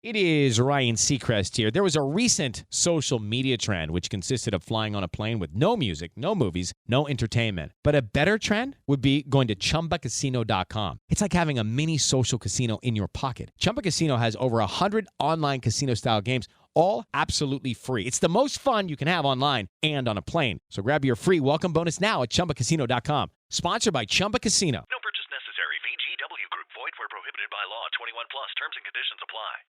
It is Ryan Seacrest here. There was a recent social media trend which consisted of flying on a plane with no music, no movies, no entertainment. But a better trend would be going to ChumbaCasino.com. It's like having a mini social casino in your pocket. Chumba Casino has over 100 online casino-style games, all absolutely free. It's the most fun you can have online and on a plane. So grab your free welcome bonus now at ChumbaCasino.com. Sponsored by Chumba Casino. No purchase necessary. VGW Group. Void where prohibited by law. 21 plus. Terms and conditions apply.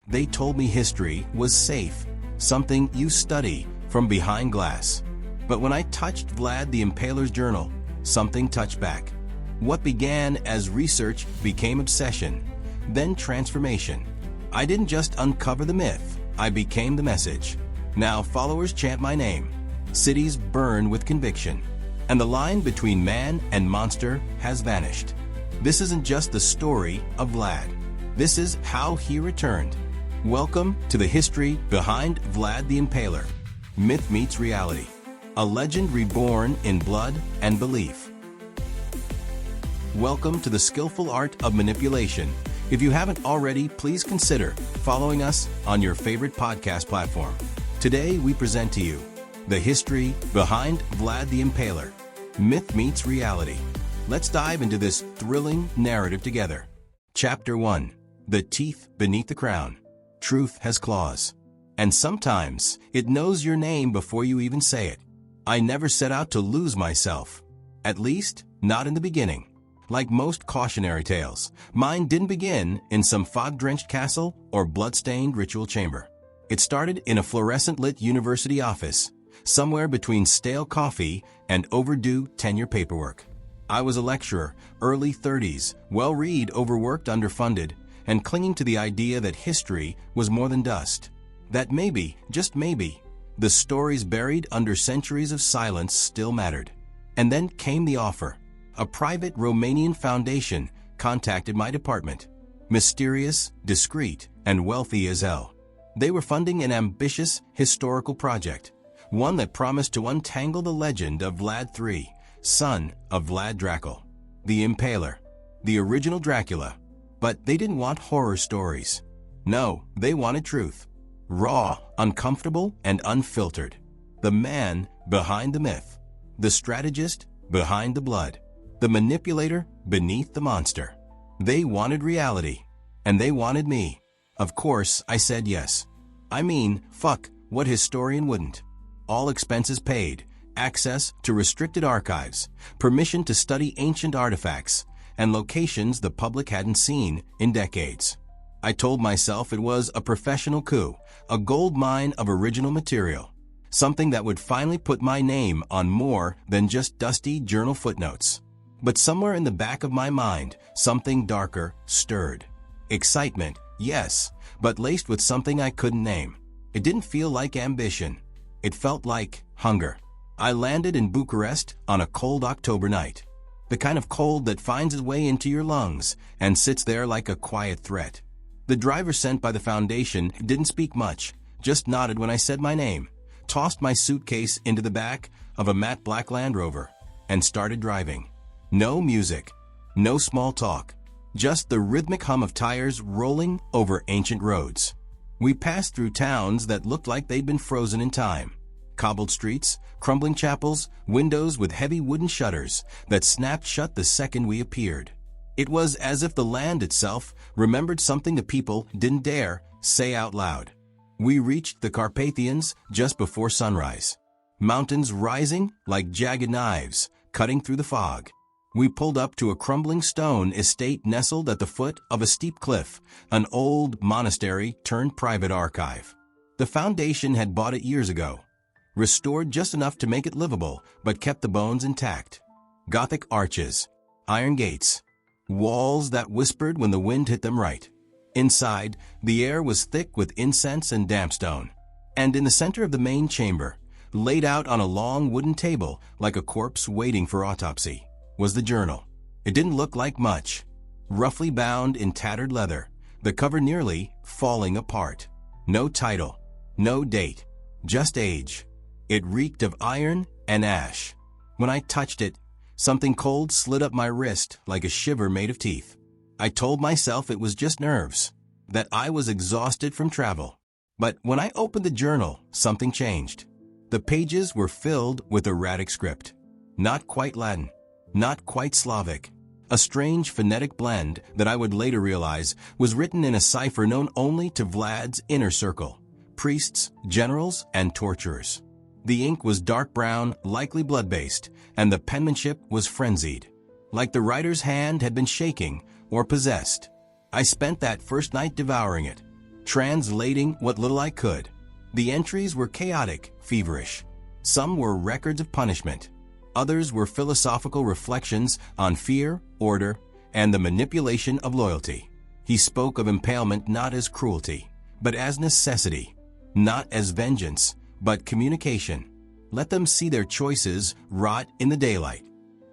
They told me history was safe, something you study from behind glass. But when I touched Vlad the Impaler's journal, something touched back. What began as research became obsession, then transformation. I didn't just uncover the myth, I became the message. Now followers chant my name, cities burn with conviction, and the line between man and monster has vanished. This isn't just the story of Vlad. This is how he returned. Welcome to the history behind Vlad the Impaler. Myth meets reality. A legend reborn in blood and belief. Welcome to the skillful art of manipulation. If you haven't already, please consider following us on your favorite podcast platform. Today we present to you the history behind Vlad the Impaler. Myth meets reality. Let's dive into this thrilling narrative together. Chapter 1. The teeth beneath the crown. Truth has claws. And sometimes it knows your name before you even say it. I never set out to lose myself. At least, not in the beginning. Like most cautionary tales, mine didn't begin in some fog-drenched castle or blood-stained ritual chamber. It started in a fluorescent-lit university office, somewhere between stale coffee and overdue tenure paperwork. I was a lecturer, early 30s, well-read, overworked, underfunded, and clinging to the idea that history was more than dust. That maybe, just maybe, the stories buried under centuries of silence still mattered. And then came the offer. A private Romanian foundation contacted my department. Mysterious, discreet, and wealthy as hell. They were funding an ambitious historical project, one that promised to untangle the legend of Vlad III, son of Vlad Dracul, the Impaler, the original Dracula. But they didn't want horror stories. No, they wanted truth. Raw, uncomfortable, and unfiltered. The man behind the myth. The strategist behind the blood. The manipulator beneath the monster. They wanted reality. And they wanted me. Of course, I said yes. I mean, fuck, what historian wouldn't? All expenses paid, access to restricted archives, permission to study ancient artifacts, and locations the public hadn't seen in decades. I told myself it was a professional coup, a gold mine of original material, something that would finally put my name on more than just dusty journal footnotes. But somewhere in the back of my mind, something darker stirred. Excitement, yes, but laced with something I couldn't name. It didn't feel like ambition. It felt like hunger. I landed in Bucharest on a cold October night. The kind of cold that finds its way into your lungs and sits there like a quiet threat. The driver sent by the foundation didn't speak much, just nodded when I said my name, tossed my suitcase into the back of a matte black Land Rover, and started driving. No music, no small talk, just the rhythmic hum of tires rolling over ancient roads. We passed through towns that looked like they'd been frozen in time. Cobbled streets, crumbling chapels, windows with heavy wooden shutters that snapped shut the second we appeared. It was as if the land itself remembered something the people didn't dare say out loud. We reached the Carpathians just before sunrise. Mountains rising like jagged knives, cutting through the fog. We pulled up to a crumbling stone estate nestled at the foot of a steep cliff, an old monastery turned private archive. The foundation had bought it years ago. Restored just enough to make it livable, but kept the bones intact. Gothic arches, iron gates, walls that whispered when the wind hit them right. Inside, the air was thick with incense and dampstone. And in the center of the main chamber, laid out on a long wooden table like a corpse waiting for autopsy, was the journal. It didn't look like much. Roughly bound in tattered leather, the cover nearly falling apart. No title, no date, just age. It reeked of iron and ash. When I touched it, something cold slid up my wrist like a shiver made of teeth. I told myself it was just nerves. that I was exhausted from travel. But when I opened the journal, something changed. The pages were filled with erratic script. Not quite Latin, not quite Slavic. A strange phonetic blend that I would later realize was written in a cipher known only to Vlad's inner circle, priests, generals, and torturers. The ink was dark brown, likely blood-based, and the penmanship was frenzied, like the writer's hand had been shaking or possessed. I spent that first night devouring it, translating what little I could. The entries were chaotic, feverish. Some were records of punishment. Others were philosophical reflections on fear, order, and the manipulation of loyalty. He spoke of impalement not as cruelty, but as necessity, not as vengeance, but communication. Let them see their choices rot in the daylight.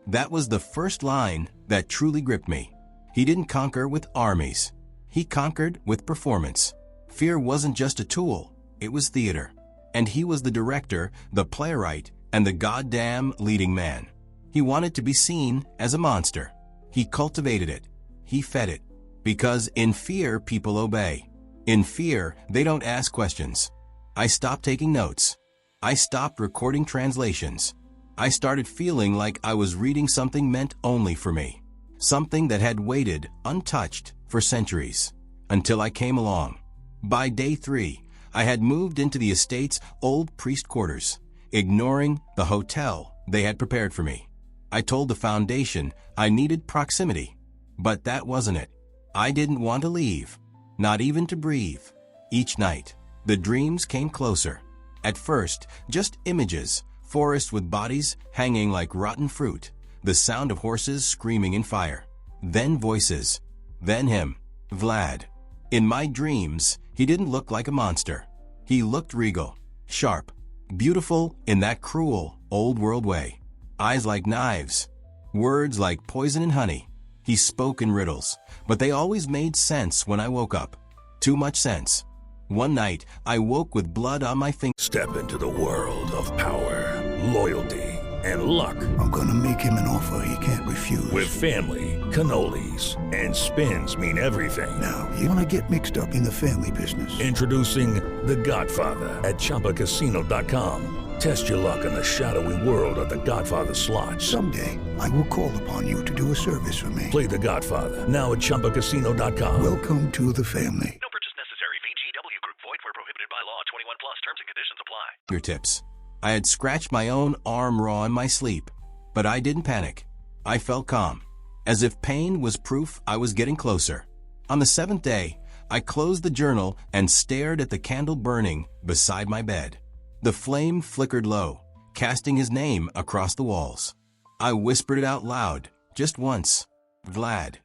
That was the first line that truly gripped me. He didn't conquer with armies. He conquered with performance. Fear wasn't just a tool, it was theater. And he was the director, the playwright, and the goddamn leading man. He wanted to be seen as a monster. He cultivated it. He fed it. Because in fear, people obey. In fear, they don't ask questions. I stopped taking notes. I stopped recording translations. I started feeling like I was reading something meant only for me. Something that had waited, untouched, for centuries. Until I came along. By day 3, I had moved into the estate's old priest quarters, ignoring the hotel they had prepared for me. I told the foundation I needed proximity, but that wasn't it. I didn't want to leave, not even to breathe. Each night, the dreams came closer. At first, just images, forests with bodies hanging like rotten fruit, the sound of horses screaming in fire. Then voices. Then him, Vlad. In my dreams, he didn't look like a monster. He looked regal, sharp, beautiful in that cruel, old-world way. Eyes like knives, words like poison and honey. He spoke in riddles, but they always made sense when I woke up. Too much sense. One night, I woke with blood on my fingers. Step into the world of power, loyalty, and luck. I'm gonna make him an offer he can't refuse. With family, cannolis, and spins mean everything. Now, you wanna get mixed up in the family business. Introducing The Godfather at ChumbaCasino.com. Test your luck in the shadowy world of The Godfather slot. Someday, I will call upon you to do a service for me. Play The Godfather now at ChumbaCasino.com. Welcome to the family. No purchase necessary. VGW Group. Void where prohibited by law. 21 plus. Terms and conditions apply. Fingertips. I had scratched my own arm raw in my sleep, but I didn't panic. I felt calm, as if pain was proof I was getting closer. On the 7th day, I closed the journal and stared at the candle burning beside my bed. The flame flickered low, casting his name across the walls. I whispered it out loud, just once. Vlad.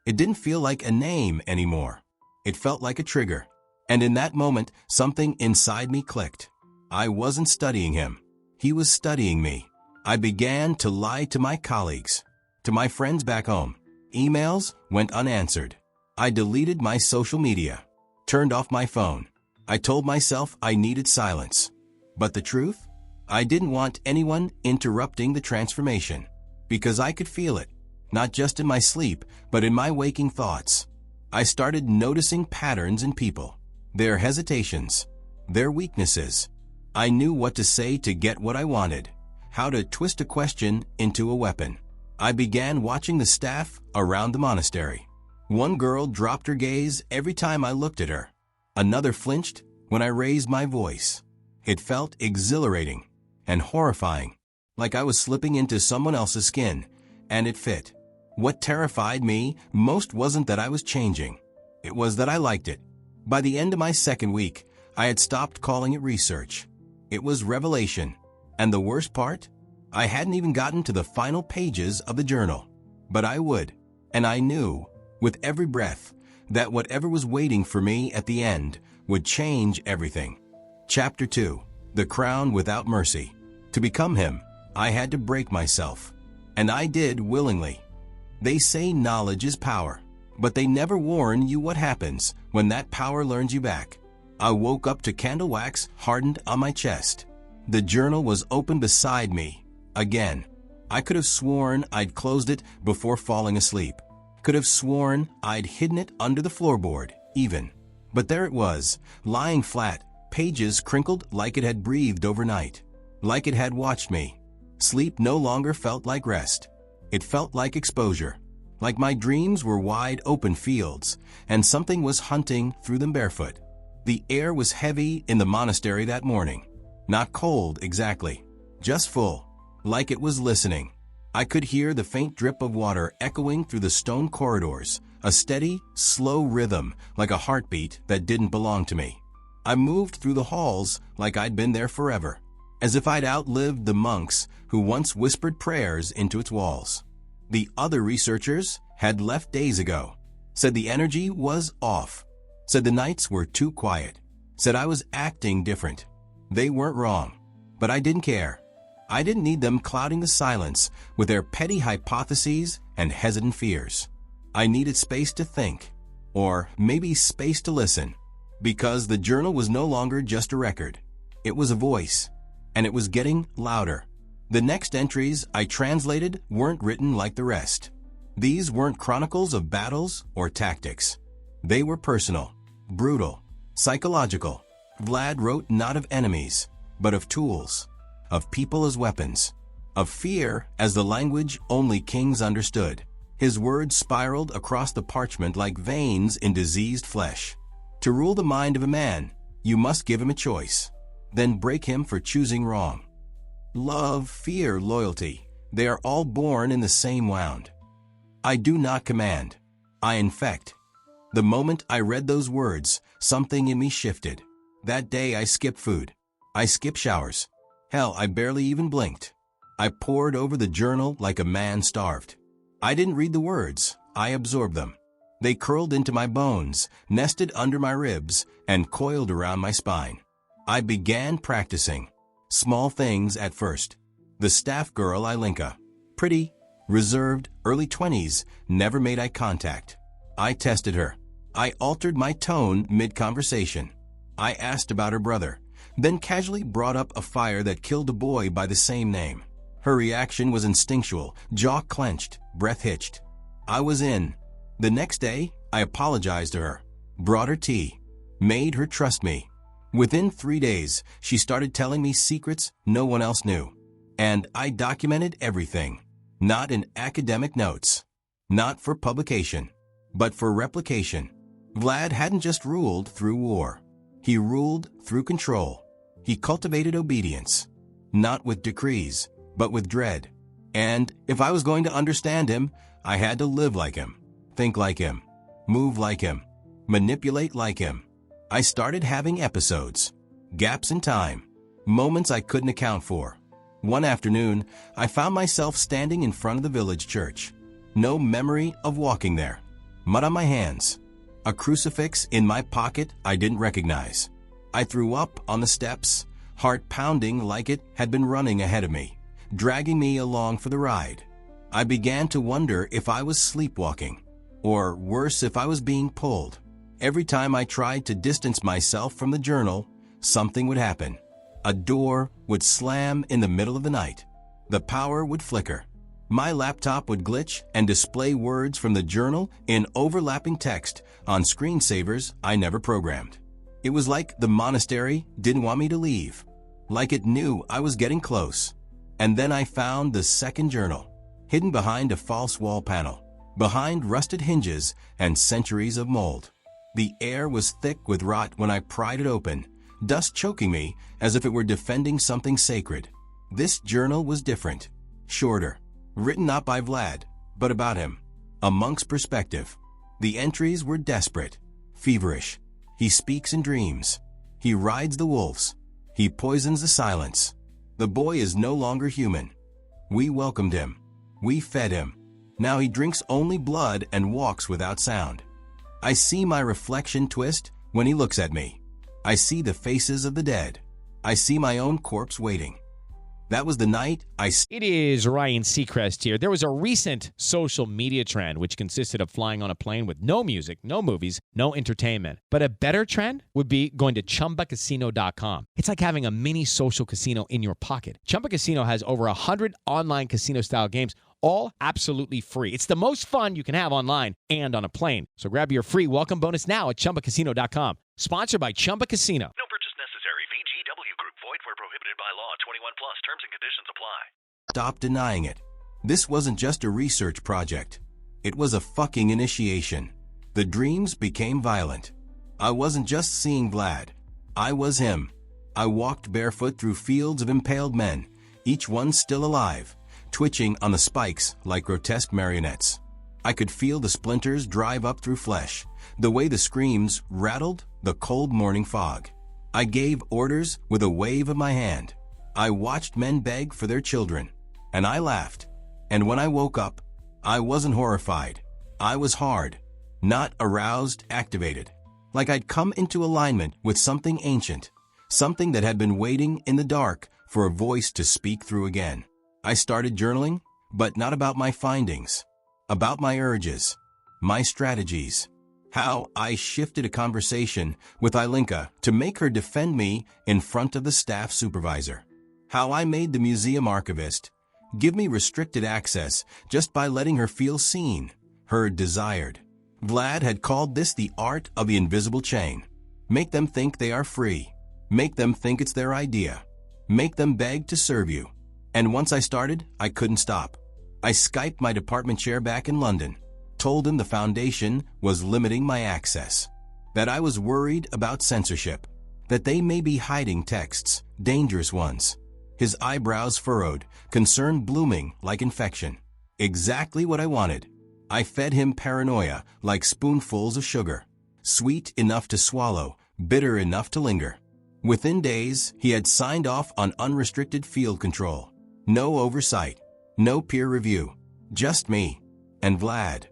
It didn't feel like a name anymore. It felt like a trigger. And in that moment, something inside me clicked. I wasn't studying him. He was studying me. I began to lie to my colleagues, to my friends back home. Emails went unanswered. I deleted my social media, turned off my phone. I told myself I needed silence. But the truth? I didn't want anyone interrupting the transformation, because I could feel it, not just in my sleep, but in my waking thoughts. I started noticing patterns in people, their hesitations, their weaknesses. I knew what to say to get what I wanted, how to twist a question into a weapon. I began watching the staff around the monastery. One girl dropped her gaze every time I looked at her. Another flinched when I raised my voice. It felt exhilarating and horrifying, like I was slipping into someone else's skin, and it fit. What terrified me most wasn't that I was changing. It was that I liked it. By the end of my 2nd week, I had stopped calling it research. It was revelation. And the worst part? I hadn't even gotten to the final pages of the journal. But I would. And I knew, with every breath, that whatever was waiting for me at the end would change everything. Chapter 2. The Crown Without Mercy. To become him, I had to break myself. And I did willingly. They say knowledge is power, but they never warn you what happens when that power learns you back. I woke up to candle wax hardened on my chest. The journal was open beside me. Again. I could have sworn I'd closed it before falling asleep. Could have sworn I'd hidden it under the floorboard, even. But there it was, lying flat, pages crinkled like it had breathed overnight, like it had watched me. Sleep no longer felt like rest. It felt like exposure, like my dreams were wide open fields, and something was hunting through them barefoot. The air was heavy in the monastery that morning. Not cold exactly, just full, like it was listening. I could hear the faint drip of water echoing through the stone corridors, a steady, slow rhythm like a heartbeat that didn't belong to me. I moved through the halls like I'd been there forever, as if I'd outlived the monks who once whispered prayers into its walls. The other researchers had left days ago, said the energy was off, said the nights were too quiet, said I was acting different. They weren't wrong, but I didn't care. I didn't need them clouding the silence with their petty hypotheses and hesitant fears. I needed space to think, or maybe space to listen, because the journal was no longer just a record. It was a voice, and it was getting louder. The next entries I translated weren't written like the rest. These weren't chronicles of battles or tactics. They were personal, brutal, psychological. Vlad wrote not of enemies, but of tools, of people as weapons, of fear as the language only kings understood. His words spiraled across the parchment like veins in diseased flesh. To rule the mind of a man, you must give him a choice, then break him for choosing wrong. Love, fear, loyalty, they are all born in the same wound. I do not command, I infect. The moment I read those words, something in me shifted. That day I skipped food. I skipped showers. Hell, I barely even blinked. I pored over the journal like a man starved. I didn't read the words, I absorbed them. They curled into my bones, nested under my ribs, and coiled around my spine. I began practicing. Small things at first. The staff girl Ilinka, pretty, reserved, early 20s, never made eye contact. I tested her. I altered my tone mid-conversation. I asked about her brother, then casually brought up a fire that killed a boy by the same name. Her reaction was instinctual, jaw clenched, breath hitched. I was in. The next day, I apologized to her, brought her tea, made her trust me. Within 3 days, she started telling me secrets no one else knew. And I documented everything, not in academic notes, not for publication, but for replication. Vlad hadn't just ruled through war. He ruled through control. He cultivated obedience, not with decrees, but with dread. And if I was going to understand him, I had to live like him, think like him, move like him, manipulate like him. I started having episodes, gaps in time, moments I couldn't account for. One afternoon, I found myself standing in front of the village church. No memory of walking there. Mud on my hands. A crucifix in my pocket I didn't recognize. I threw up on the steps, heart pounding like it had been running ahead of me, dragging me along for the ride. I began to wonder if I was sleepwalking, or worse, if I was being pulled. Every time I tried to distance myself from the journal, something would happen. A door would slam in the middle of the night. The power would flicker. My laptop would glitch and display words from the journal in overlapping text on screensavers I never programmed. It was like the monastery didn't want me to leave, like it knew I was getting close. And then I found the second journal, hidden behind a false wall panel, behind rusted hinges and centuries of mold. The air was thick with rot when I pried it open, dust choking me as if it were defending something sacred. This journal was different, shorter, written not by Vlad, but about him, a monk's perspective. The entries were desperate, feverish. He speaks in dreams. He rides the wolves. He poisons the silence. The boy is no longer human. We welcomed him. We fed him. Now he drinks only blood and walks without sound. I see my reflection twist when he looks at me. I see the faces of the dead. I see my own corpse waiting. That was the night It is Ryan Seacrest here. There was a recent social media trend which consisted of flying on a plane with no music, no movies, no entertainment. But a better trend would be going to ChumbaCasino.com. It's like having a mini social casino in your pocket. Chumba Casino has over 100 online casino-style games, all absolutely free. It's the most fun you can have online and on a plane. So grab your free welcome bonus now at ChumbaCasino.com. Sponsored by Chumba Casino. No purchase necessary. VGW Group. Void where prohibited by law. 21 plus. Terms and conditions apply. Stop denying it. This wasn't just a research project. It was a fucking initiation. The dreams became violent. I wasn't just seeing Vlad. I was him. I walked barefoot through fields of impaled men, each one still alive, twitching on the spikes like grotesque marionettes. I could feel the splinters drive up through flesh, the way the screams rattled the cold morning fog. I gave orders with a wave of my hand. I watched men beg for their children, and I laughed. And when I woke up, I wasn't horrified. I was hard, not aroused, activated, like I'd come into alignment with something ancient, something that had been waiting in the dark for a voice to speak through again. I started journaling, but not about my findings, about my urges, my strategies, how I shifted a conversation with Ilinka to make her defend me in front of the staff supervisor, how I made the museum archivist give me restricted access just by letting her feel seen, heard, desired. Vlad had called this the art of the invisible chain. Make them think they are free. Make them think it's their idea. Make them beg to serve you. And once I started, I couldn't stop. I Skyped my department chair back in London, told him the foundation was limiting my access, that I was worried about censorship, that they may be hiding texts, dangerous ones. His eyebrows furrowed, concern blooming like infection. Exactly what I wanted. I fed him paranoia like spoonfuls of sugar, sweet enough to swallow, bitter enough to linger. Within days, he had signed off on unrestricted field control. No oversight, no peer review, just me and Vlad,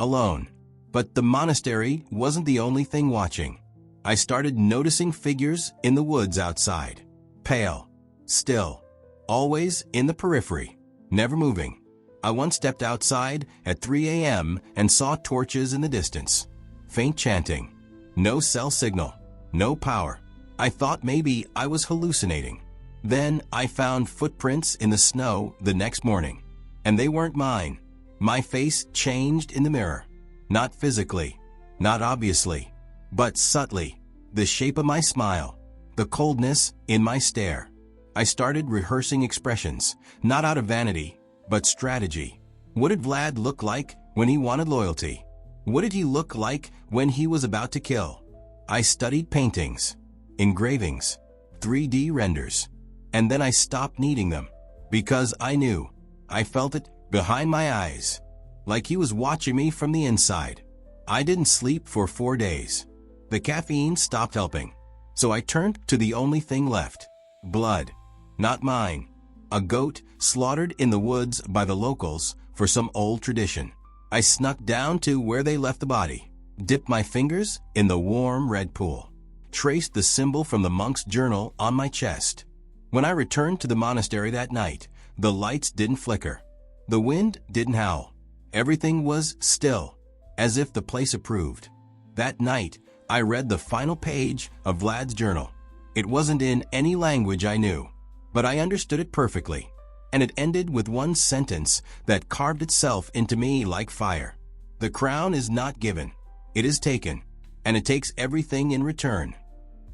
alone. But the monastery wasn't the only thing watching. I started noticing figures in the woods outside, pale, still, always in the periphery, never moving. I once stepped outside at 3 a.m. and saw torches in the distance, faint chanting, no cell signal, no power. I thought maybe I was hallucinating. Then I found footprints in the snow the next morning, and they weren't mine. My face changed in the mirror, not physically, not obviously, but subtly. The shape of my smile, the coldness in my stare. I started rehearsing expressions, not out of vanity, but strategy. What did Vlad look like when he wanted loyalty? What did he look like when he was about to kill? I studied paintings, engravings, 3D renders, and then I stopped needing them because I knew. I felt it behind my eyes, like he was watching me from the inside. I didn't sleep for 4 days. The caffeine stopped helping, so I turned to the only thing left: blood. Not mine. A goat slaughtered in the woods by the locals for some old tradition. I snuck down to where they left the body, dipped my fingers in the warm red pool, traced the symbol from the monk's journal on my chest. When I returned to the monastery that night, the lights didn't flicker. The wind didn't howl. Everything was still, as if the place approved. That night, I read the final page of Vlad's journal. It wasn't in any language I knew, but I understood it perfectly, and it ended with one sentence that carved itself into me like fire. The crown is not given, it is taken, and it takes everything in return.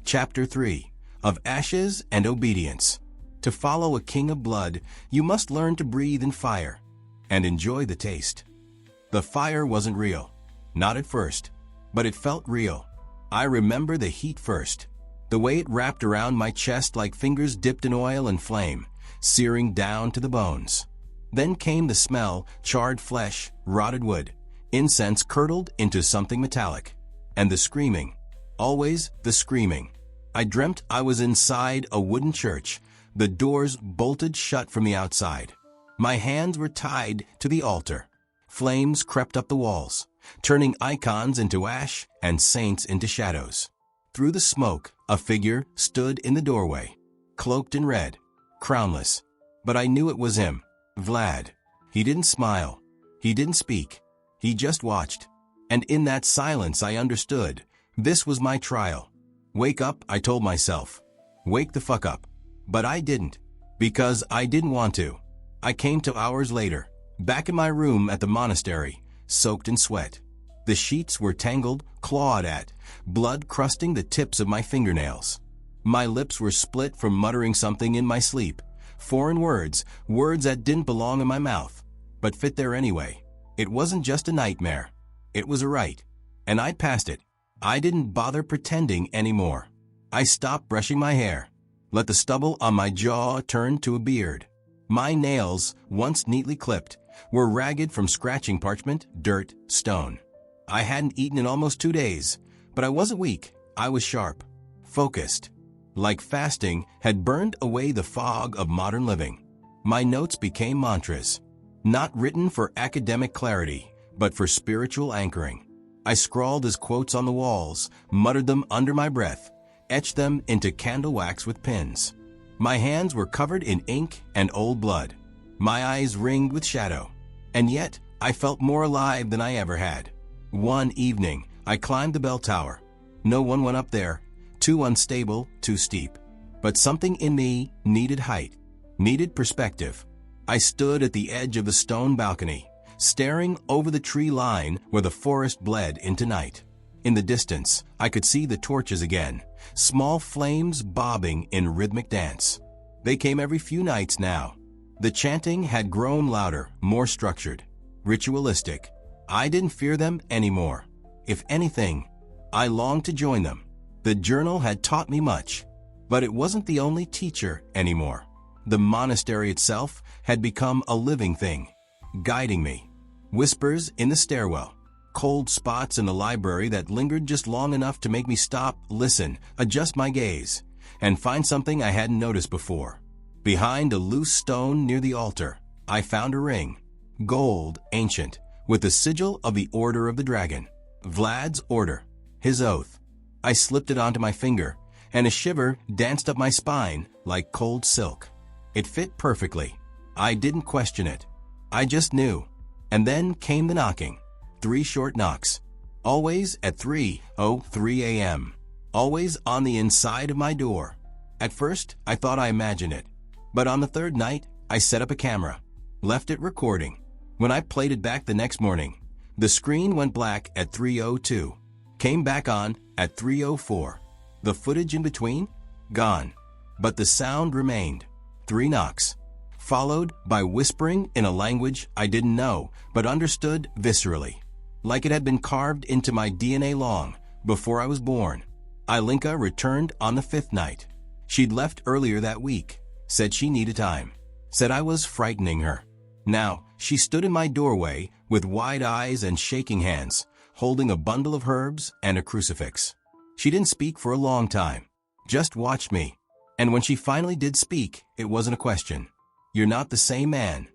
Chapter 3 of Ashes and Obedience. To follow a king of blood, you must learn to breathe in fire and enjoy the taste. The fire wasn't real, not at first, but it felt real. I remember the heat first, the way it wrapped around my chest like fingers dipped in oil and flame, searing down to the bones. Then came the smell: charred flesh, rotted wood, incense curdled into something metallic, and the screaming. Always the screaming. I dreamt I was inside a wooden church, the doors bolted shut from the outside. My hands were tied to the altar. Flames crept up the walls, turning icons into ash and saints into shadows. Through the smoke, a figure stood in the doorway, cloaked in red, crownless. But I knew it was him, Vlad. He didn't smile. He didn't speak. He just watched. And in that silence I understood. This was my trial. Wake up, I told myself. Wake the fuck up. But I didn't. Because I didn't want to. I came to hours later, Back in my room at the monastery, soaked in sweat. The sheets were tangled, clawed at, blood crusting the tips of my fingernails. My lips were split from muttering something in my sleep. Foreign words, words that didn't belong in my mouth, but fit there anyway. It wasn't just a nightmare. It was a rite, and I'd passed it. I didn't bother pretending anymore. I stopped brushing my hair, let the stubble on my jaw turn to a beard. My nails, once neatly clipped, were ragged from scratching parchment, dirt, stone. I hadn't eaten in almost 2 days, but I wasn't weak. I was sharp, focused. Like fasting had burned away the fog of modern living. My notes became mantras, not written for academic clarity, but for spiritual anchoring. I scrawled as quotes on the walls, muttered them under my breath, etched them into candle wax with pins. My hands were covered in ink and old blood. My eyes ringed with shadow. And yet, I felt more alive than I ever had. One evening, I climbed the bell tower. No one went up there. Too unstable, too steep. But something in me needed height, needed perspective. I stood at the edge of the stone balcony, staring over the tree line where the forest bled into night. In the distance, I could see the torches again, small flames bobbing in rhythmic dance. They came every few nights now. The chanting had grown louder, more structured, ritualistic. I didn't fear them anymore. If anything, I longed to join them. The journal had taught me much, but it wasn't the only teacher anymore. The monastery itself had become a living thing, guiding me. Whispers in the stairwell, cold spots in the library that lingered just long enough to make me stop, listen, adjust my gaze, and find something I hadn't noticed before. Behind a loose stone near the altar, I found a ring, gold, ancient, with the sigil of the Order of the Dragon. Vlad's order, his oath. I slipped it onto my finger, and a shiver danced up my spine like cold silk. It fit perfectly. I didn't question it. I just knew. And then came the knocking. 3 short knocks. Always at 3:03 a.m. Always on the inside of my door. At first, I thought I imagined it. But on the 3rd night, I set up a camera, left it recording. When I played it back the next morning, the screen went black at 3:02, came back on at 3:04. The footage in between? Gone. But the sound remained. 3 knocks, followed by whispering in a language I didn't know, but understood viscerally, like it had been carved into my DNA long before I was born. Ilinka returned on the 5th night. She'd left earlier that week, said she needed time, said I was frightening her. Now, she stood in my doorway with wide eyes and shaking hands, holding a bundle of herbs and a crucifix. She didn't speak for a long time, just watched me. And when she finally did speak, it wasn't a question. You're not the same man.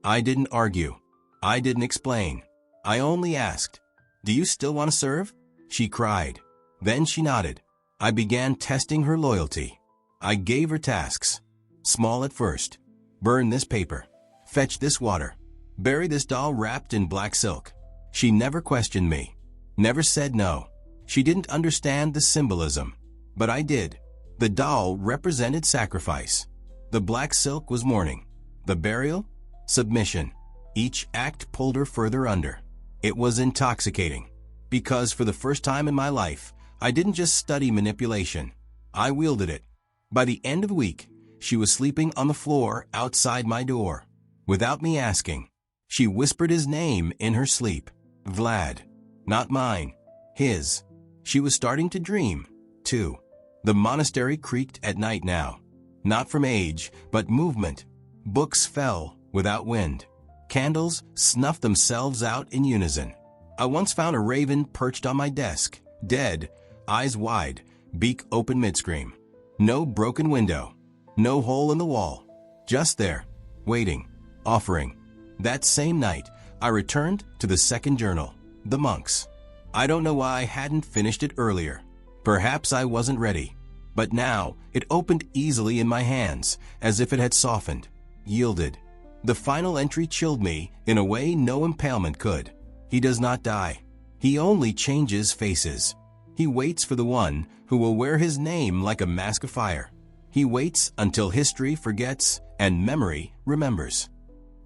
I didn't argue. I didn't explain. I only asked, do you still want to serve? She cried. Then she nodded. I began testing her loyalty. I gave her tasks. Small at first. Burn this paper. Fetch this water. Bury this doll wrapped in black silk. She never questioned me. Never said no. She didn't understand the symbolism. But I did. The doll represented sacrifice. The black silk was mourning. The burial? Submission. Each act pulled her further under. It was intoxicating. Because for the first time in my life, I didn't just study manipulation. I wielded it. By the end of the week, she was sleeping on the floor outside my door. Without me asking, she whispered his name in her sleep. Vlad. Not mine. His. She was starting to dream, too. The monastery creaked at night now. Not from age, but movement. Books fell without wind. Candles snuffed themselves out in unison. I once found a raven perched on my desk, dead, eyes wide, beak open mid-scream. No broken window. No hole in the wall. Just there, waiting, offering. That same night, I returned to the second journal, The Monks. I don't know why I hadn't finished it earlier. Perhaps I wasn't ready. But now, it opened easily in my hands, as if it had softened, yielded. The final entry chilled me in a way no impalement could. He does not die. He only changes faces. He waits for the one who will wear his name like a mask of fire. He waits until history forgets and memory remembers.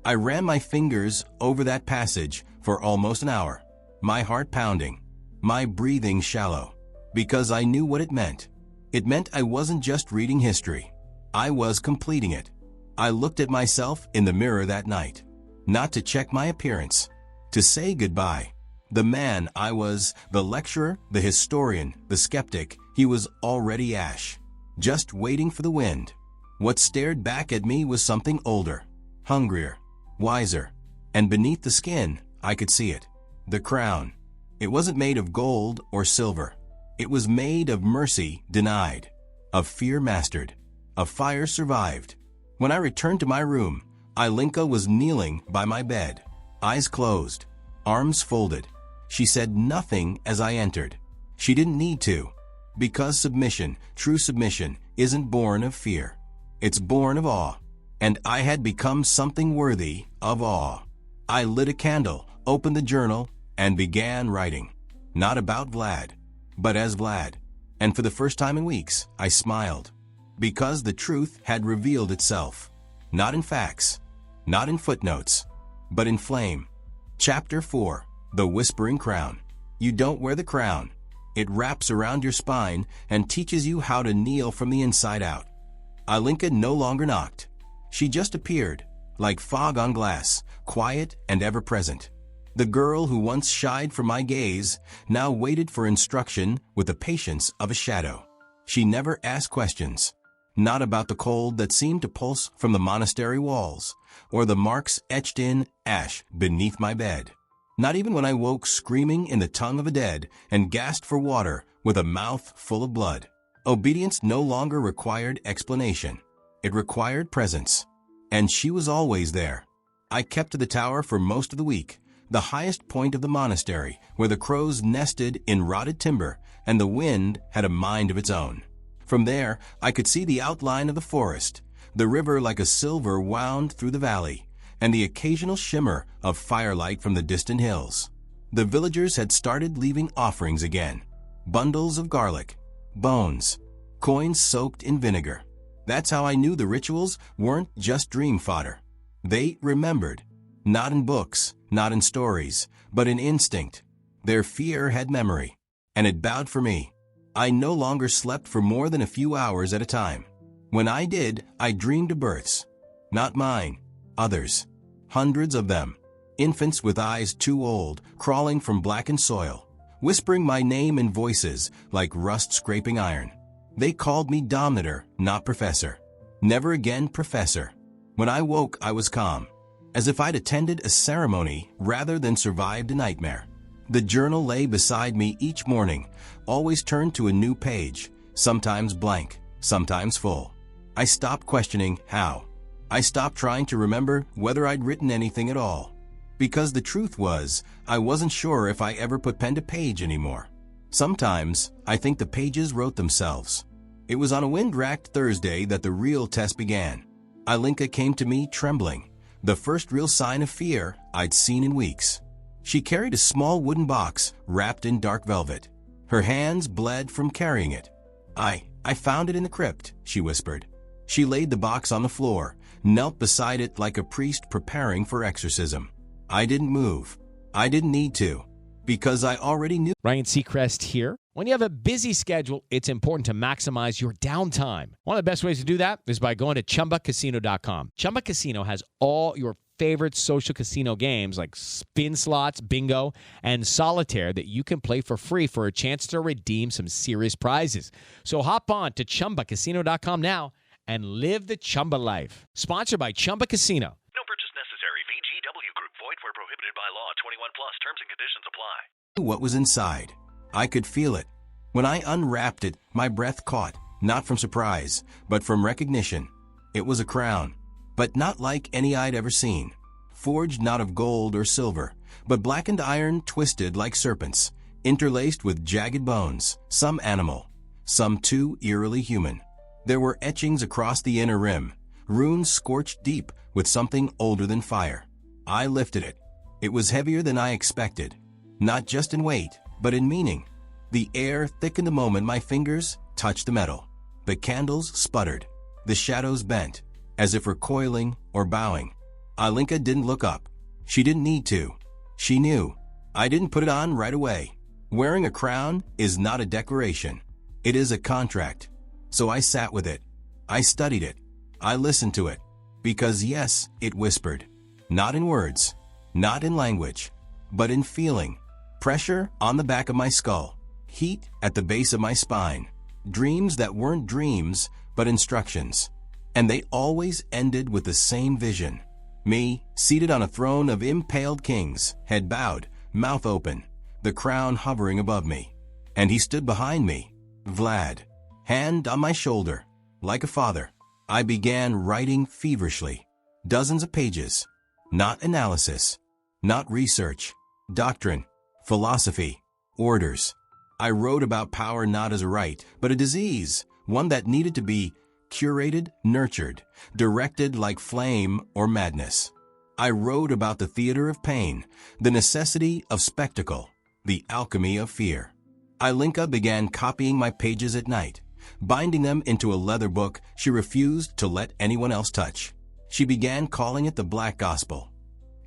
I ran my fingers over that passage for almost an hour, my heart pounding, my breathing shallow, because I knew what it meant. It meant I wasn't just reading history. I was completing it. I looked at myself in the mirror that night, not to check my appearance, to say goodbye. The man I was, the lecturer, the historian, the skeptic, he was already ash, just waiting for the wind. What stared back at me was something older, hungrier, wiser, and beneath the skin, I could see it. The crown. It wasn't made of gold or silver. It was made of mercy denied, of fear mastered, of fire survived. When I returned to my room, Ilinka was kneeling by my bed, eyes closed, arms folded. She said nothing as I entered. She didn't need to, because submission, true submission, isn't born of fear. It's born of awe, and I had become something worthy of awe. I lit a candle, opened the journal, and began writing. Not about Vlad, but as Vlad. And for the first time in weeks, I smiled, because the truth had revealed itself. Not in facts, not in footnotes, but in flame. Chapter 4. The Whispering Crown. You don't wear the crown. It wraps around your spine and teaches you how to kneel from the inside out. Ilinka no longer knocked. She just appeared, like fog on glass, quiet and ever-present. The girl who once shied from my gaze now waited for instruction with the patience of a shadow. She never asked questions, not about the cold that seemed to pulse from the monastery walls, or the marks etched in ash beneath my bed. Not even when I woke screaming in the tongue of a dead and gasped for water with a mouth full of blood. Obedience no longer required explanation. It required presence. And she was always there. I kept to the tower for most of the week, the highest point of the monastery, where the crows nested in rotted timber and the wind had a mind of its own. From there, I could see the outline of the forest, the river like a silver wound through the valley, and the occasional shimmer of firelight from the distant hills. The villagers had started leaving offerings again. Bundles of garlic, bones, coins soaked in vinegar. That's how I knew the rituals weren't just dream fodder. They remembered, not in books, not in stories, but in instinct. Their fear had memory, and it bowed for me. I no longer slept for more than a few hours at a time. When I did, I dreamed of births. Not mine, others. Hundreds of them. Infants with eyes too old, crawling from blackened soil, whispering my name in voices like rust scraping iron. They called me Dominator, not Professor. Never again Professor. When I woke, I was calm, as if I'd attended a ceremony rather than survived a nightmare. The journal lay beside me each morning, always turned to a new page, sometimes blank, sometimes full. I stopped questioning how. I stopped trying to remember whether I'd written anything at all. Because the truth was, I wasn't sure if I ever put pen to page anymore. Sometimes, I think the pages wrote themselves. It was on a wind-racked Thursday that the real test began. Ilinka came to me trembling, the first real sign of fear I'd seen in weeks. She carried a small wooden box wrapped in dark velvet. Her hands bled from carrying it. I found it in the crypt, she whispered. She laid the box on the floor, knelt beside it like a priest preparing for exorcism. I didn't move. I didn't need to, because I already knew. Ryan Seacrest here. When you have a busy schedule, it's important to maximize your downtime. One of the best ways to do that is by going to ChumbaCasino.com. Chumba Casino has all your favorite social casino games like spin slots, bingo, and solitaire that you can play for free for a chance to redeem some serious prizes. So hop on to ChumbaCasino.com now and live the Chumba life. Sponsored by Chumba Casino. No purchase necessary. VGW Group. Void where prohibited by law. 21 plus. Terms and conditions apply. What was inside. I could feel it. When I unwrapped it, my breath caught, not from surprise, but from recognition. It was a crown, but not like any I'd ever seen. Forged not of gold or silver, but blackened iron twisted like serpents, interlaced with jagged bones, some animal, some too eerily human. There were etchings across the inner rim, runes scorched deep with something older than fire. I lifted it. It was heavier than I expected, not just in weight, but in meaning. The air thickened the moment my fingers touched the metal. The candles sputtered. The shadows bent, as if recoiling or bowing. Alinka didn't look up. She didn't need to. She knew. I didn't put it on right away. Wearing a crown is not a decoration. It is a contract. So I sat with it. I studied it. I listened to it. Because yes, it whispered. Not in words, not in language, but in feeling. Pressure on the back of my skull. Heat at the base of my spine. Dreams that weren't dreams, but instructions. And they always ended with the same vision. Me, seated on a throne of impaled kings, head bowed, mouth open, the crown hovering above me. And he stood behind me, Vlad, hand on my shoulder, like a father. I began writing feverishly. Dozens of pages. Not analysis, not research, doctrine, philosophy, orders. I wrote about power not as a right, but a disease, one that needed to be curated, nurtured, directed like flame or madness. I wrote about the theater of pain, the necessity of spectacle, the alchemy of fear. Alinka began copying my pages at night, binding them into a leather book she refused to let anyone else touch. She began calling it the Black Gospel.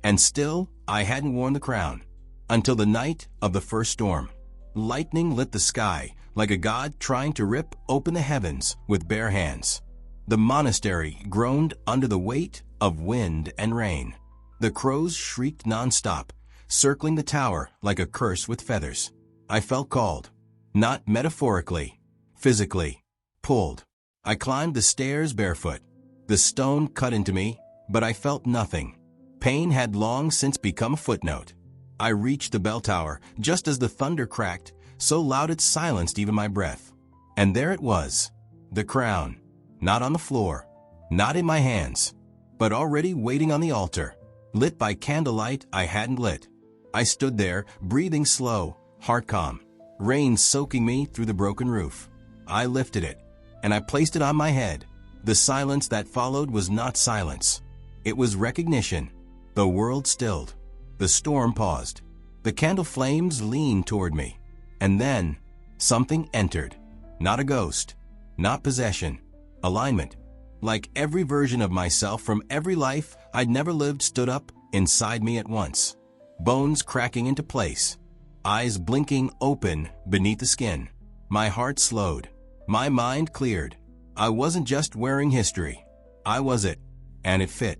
And still, I hadn't worn the crown. Until the night of the first storm. Lightning lit the sky like a god trying to rip open the heavens with bare hands. The monastery groaned under the weight of wind and rain. The crows shrieked nonstop, circling the tower like a curse with feathers. I felt called. Not metaphorically, physically. Pulled. I climbed the stairs barefoot. The stone cut into me, but I felt nothing. Pain had long since become a footnote. I reached the bell tower just as the thunder cracked, so loud it silenced even my breath. And there it was, the crown, not on the floor, not in my hands, but already waiting on the altar, lit by candlelight I hadn't lit. I stood there, breathing slow, heart calm, rain soaking me through the broken roof. I lifted it, and I placed it on my head. The silence that followed was not silence. It was recognition. The world stilled. The storm paused. The candle flames leaned toward me. And then, something entered. Not a ghost. Not possession. Alignment. Like every version of myself from every life I'd never lived stood up inside me at once. Bones cracking into place. Eyes blinking open beneath the skin. My heart slowed. My mind cleared. I wasn't just wearing history. I was it. And it fit.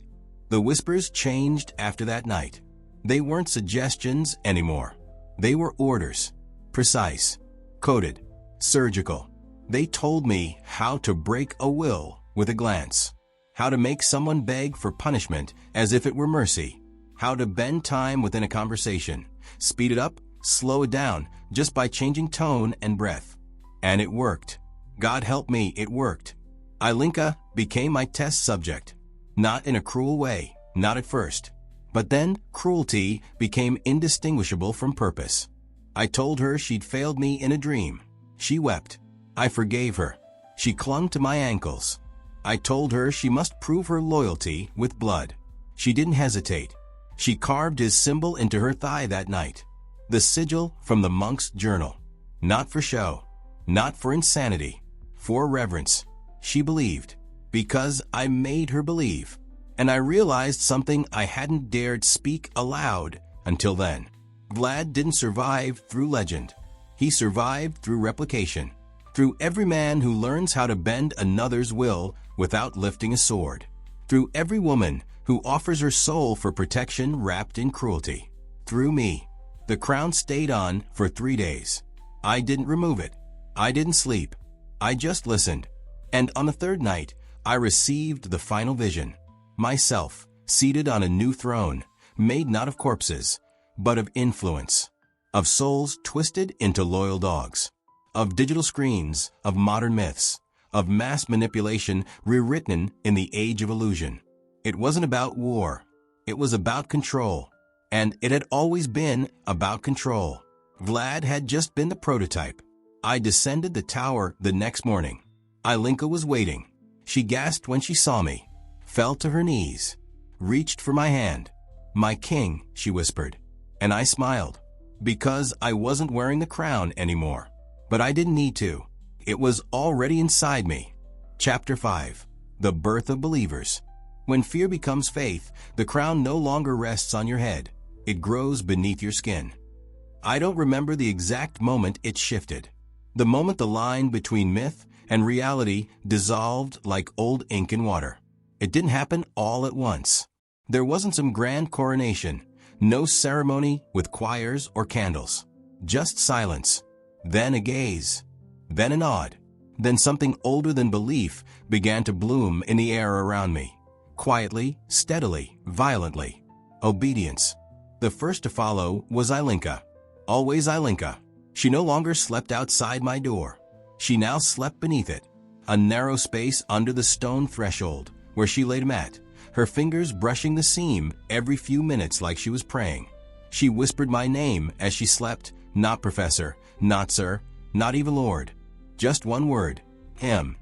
The whispers changed after that night. They weren't suggestions anymore. They were orders. Precise. Coded. Surgical. They told me how to break a will with a glance. How to make someone beg for punishment as if it were mercy. How to bend time within a conversation. Speed it up, slow it down, just by changing tone and breath. And it worked. God help me, it worked. Alinka became my test subject. Not in a cruel way, not at first. But then cruelty became indistinguishable from purpose. I told her she'd failed me in a dream. She wept. I forgave her. She clung to my ankles. I told her she must prove her loyalty with blood. She didn't hesitate. She carved his symbol into her thigh that night. The sigil from the monk's journal. Not for show. Not for insanity. For reverence. She believed. Because I made her believe. And I realized something I hadn't dared speak aloud until then. Vlad didn't survive through legend. He survived through replication. Through every man who learns how to bend another's will without lifting a sword. Through every woman who offers her soul for protection wrapped in cruelty. Through me. The crown stayed on for 3 days. I didn't remove it. I didn't sleep. I just listened. And on the third night, I received the final vision. Myself, seated on a new throne, made not of corpses, but of influence. Of souls twisted into loyal dogs. Of digital screens, of modern myths. Of mass manipulation rewritten in the age of illusion. It wasn't about war. It was about control. And it had always been about control. Vlad had just been the prototype. I descended the tower the next morning. Alinka was waiting. She gasped when she saw me, fell to her knees, reached for my hand. "My king," she whispered. And I smiled, because I wasn't wearing the crown anymore. But I didn't need to. It was already inside me. Chapter 5. The Birth of Believers. When fear becomes faith, the crown no longer rests on your head. It grows beneath your skin. I don't remember the exact moment it shifted. The moment the line between myth and reality dissolved like old ink in water. It didn't happen all at once. There wasn't some grand coronation, no ceremony with choirs or candles. Just silence, then a gaze, then a nod, then something older than belief began to bloom in the air around me. Quietly, steadily, violently. Obedience. The first to follow was Ilinka. Always Ilinka. She no longer slept outside my door. She now slept beneath it, a narrow space under the stone threshold, where she laid mat, her fingers brushing the seam every few minutes like she was praying. She whispered my name as she slept, not professor, not sir, not even lord. Just one word, him.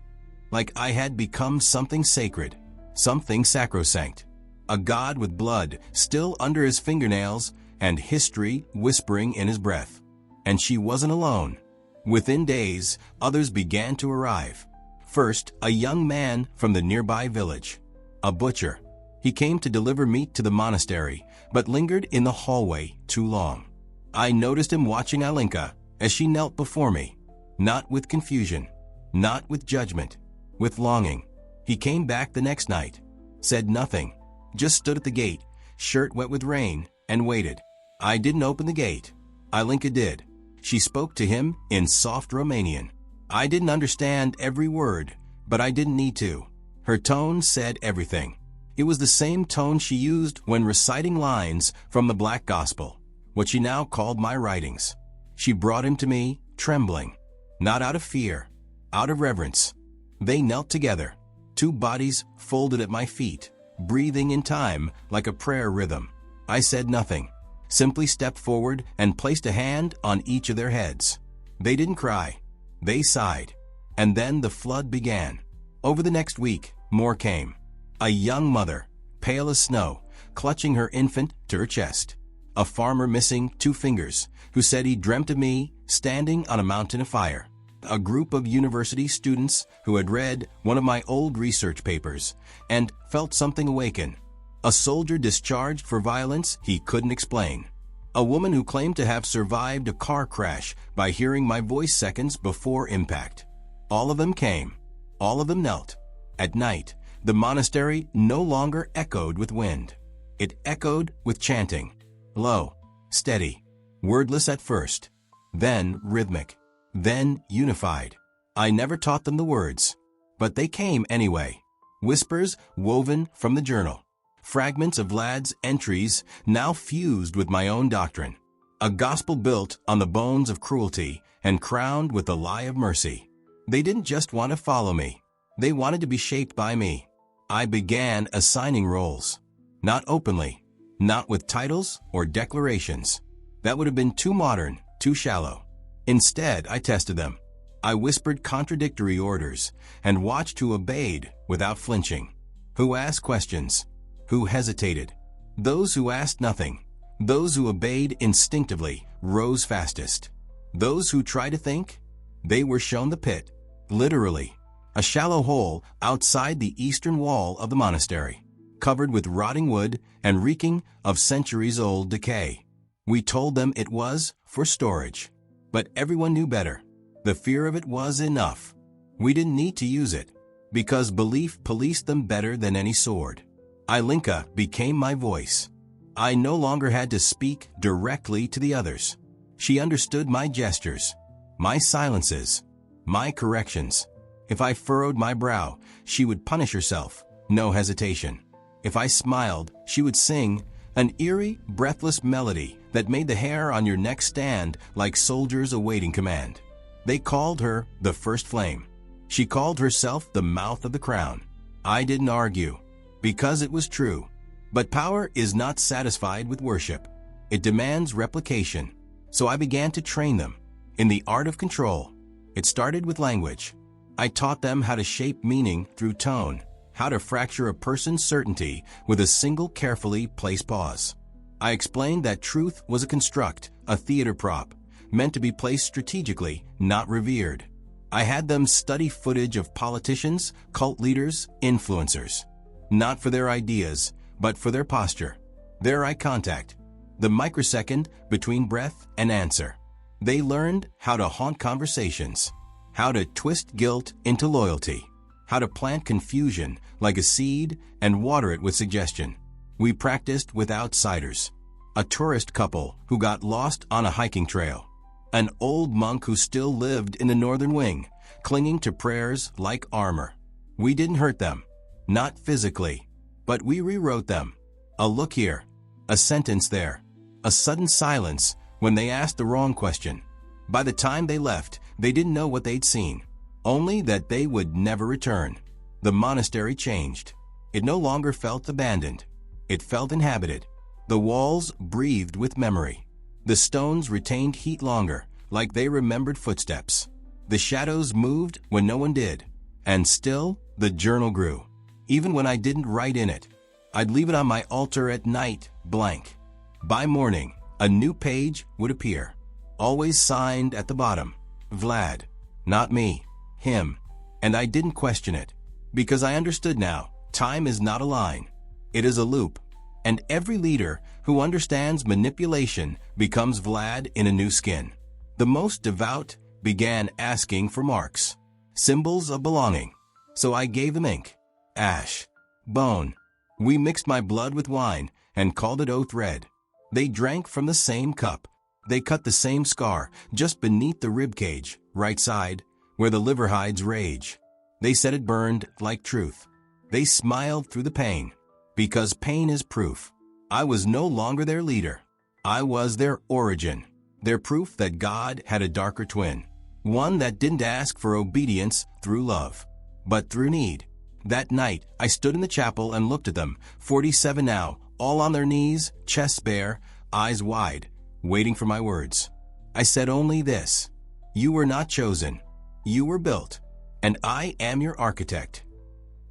Like I had become something sacred, something sacrosanct. A god with blood still under his fingernails and history whispering in his breath. And she wasn't alone. Within days, others began to arrive. First, a young man from the nearby village. A butcher. He came to deliver meat to the monastery, but lingered in the hallway too long. I noticed him watching Ilinka as she knelt before me. Not with confusion, not with judgment, with longing. He came back the next night, said nothing, just stood at the gate, shirt wet with rain, and waited. I didn't open the gate. Ilinka did. She spoke to him in soft Romanian. I didn't understand every word, but I didn't need to. Her tone said everything. It was the same tone she used when reciting lines from the Black Gospel, what she now called my writings. She brought him to me, trembling, not out of fear, out of reverence. They knelt together, two bodies folded at my feet, breathing in time like a prayer rhythm. I said nothing, simply stepped forward and placed a hand on each of their heads. They didn't cry. They sighed. And then the flood began. Over the next week, more came. A young mother, pale as snow, clutching her infant to her chest. A farmer missing 2 fingers, who said he dreamt of me standing on a mountain of fire. A group of university students who had read one of my old research papers and felt something awaken. A soldier discharged for violence he couldn't explain. A woman who claimed to have survived a car crash by hearing my voice seconds before impact. All of them came. All of them knelt. At night, the monastery no longer echoed with wind. It echoed with chanting. Low, steady, wordless at first, then rhythmic, then unified. I never taught them the words, but they came anyway. Whispers woven from the journal. Fragments of Vlad's entries now fused with my own doctrine. A gospel built on the bones of cruelty and crowned with the lie of mercy. They didn't just want to follow me. They wanted to be shaped by me. I began assigning roles. Not openly, not with titles or declarations. That would have been too modern, too shallow. Instead, I tested them. I whispered contradictory orders and watched who obeyed without flinching. Who asked questions? Who hesitated? Those who asked nothing, those who obeyed instinctively, rose fastest. Those who tried to think, they were shown the pit, literally, a shallow hole outside the eastern wall of the monastery, covered with rotting wood and reeking of centuries-old decay. We told them it was for storage, but everyone knew better. The fear of it was enough. We didn't need to use it, because belief policed them better than any sword. Ilinka became my voice. I no longer had to speak directly to the others. She understood my gestures, my silences, my corrections. If I furrowed my brow, she would punish herself, no hesitation. If I smiled, she would sing an eerie, breathless melody that made the hair on your neck stand like soldiers awaiting command. They called her the First Flame. She called herself the mouth of the crown. I didn't argue, because it was true. But power is not satisfied with worship. It demands replication. So I began to train them in the art of control. It started with language. I taught them how to shape meaning through tone, how to fracture a person's certainty with a single carefully placed pause. I explained that truth was a construct, a theater prop, meant to be placed strategically, not revered. I had them study footage of politicians, cult leaders, influencers. not for their ideas, but for their posture, their eye contact, the microsecond between breath and answer. They learned how to haunt conversations, how to twist guilt into loyalty, how to plant confusion like a seed and water it with suggestion. We practiced with outsiders, a tourist couple who got lost on a hiking trail, an old monk who still lived in the northern wing, clinging to prayers like armor. We didn't hurt them, not physically, but we rewrote them. A look here, a sentence there, a sudden silence when they asked the wrong question. By the time they left, they didn't know what they'd seen, only that they would never return. The monastery changed. It no longer felt abandoned. It felt inhabited. The walls breathed with memory. The stones retained heat longer, like they remembered footsteps. The shadows moved when no one did. And still, the journal grew. Even when I didn't write in it, I'd leave it on my altar at night, blank. By morning, a new page would appear, always signed at the bottom, Vlad. Not me, him. And I didn't question it, because I understood now, time is not a line. It is a loop. And every leader who understands manipulation becomes Vlad in a new skin. The most devout began asking for marks, symbols of belonging. So I gave them ink, ash, bone. We mixed my blood with wine and called it oath red. They drank from the same cup. They cut the same scar just beneath the rib cage, right side, where the liver hides rage. They said it burned like truth. They smiled through the pain, because pain is proof. I was no longer their leader. I was their origin, their proof that God had a darker twin, one that didn't ask for obedience through love, but through need. That night, I stood in the chapel and looked at them, 47 now, all on their knees, chests bare, eyes wide, waiting for my words. I said only this: you were not chosen. You were built, and I am your architect.